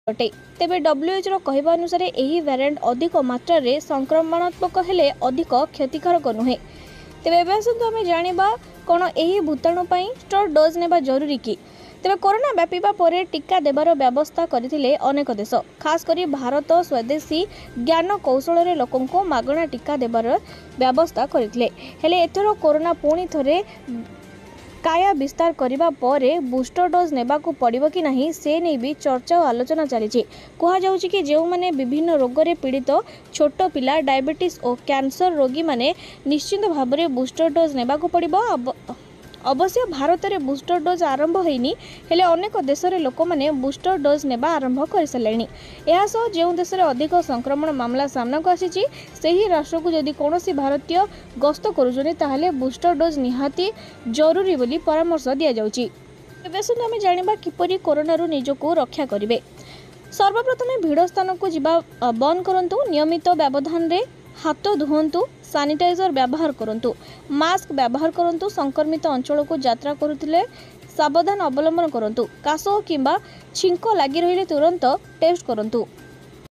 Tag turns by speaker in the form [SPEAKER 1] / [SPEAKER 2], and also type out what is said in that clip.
[SPEAKER 1] अटे तेबे डब्ल्यूएचओ कहवा अनुसार यही वेरिएंट अधिक मात्रा रे संक्रमणात्मक हेले अधिक क्षतिकारक नुहे। तेबे आसतु आमे जानिबा कोन एही भूताणु पई बूस्टर डोज नेबा जरूरी कि। तेबे कोरोना व्यापीबा परे टीका देबार व्यवस्था करथिले अनेक देश, खास करी भारत स्वदेशी ज्ञान कौशल रे लोकंको मागणा टीका देबार व्यवस्था करथिले। हेले एथरो कोरोना पुणी थरे काया विस्तार करने पर बूस्टर डोज नेबाकू पड़िबो कि नहीं से नहीं भी चर्चा और आलोचना चली। कहुच्छी कि जो मैंने विभिन्न रोग रे पीड़ित छोट पिला डायबिटीज और कैंसर रोगी माने निश्चित भाव में बूस्टर डोज नेबाकू पड़िबो। अवश्य भारत में बूस्टर डोज आरंभ होइनी, हेले अनेक देश रे लोक माने बूस्टर डोज नेबा आरंभ कर सारे। यह जो देश में अधिक संक्रमण मामला सामना को आसी सही राष्ट्र को जदि कौन भारतीय गस्त करुछन ताहले बूस्टर डोज निहाती जरूरी बोली परामर्श दि जाउची। एबे आमे जानिबा किपरि कोरोना रु निजको रक्षा करिवे। सर्वप्रथमे भीड़ स्थान को जिबा बंद करंतु, नियमित व्यवधान रे हाथ धुहंतु, सैनिटाइजर व्यवहार करंतु, मास्क व्यवहार करंतु, संक्रमित अंचल को यात्रा करुथिले सावधान अवलंबन करंतु, काश किंबा छिंक लगी रहिले तुरंत टेस्ट करंतु।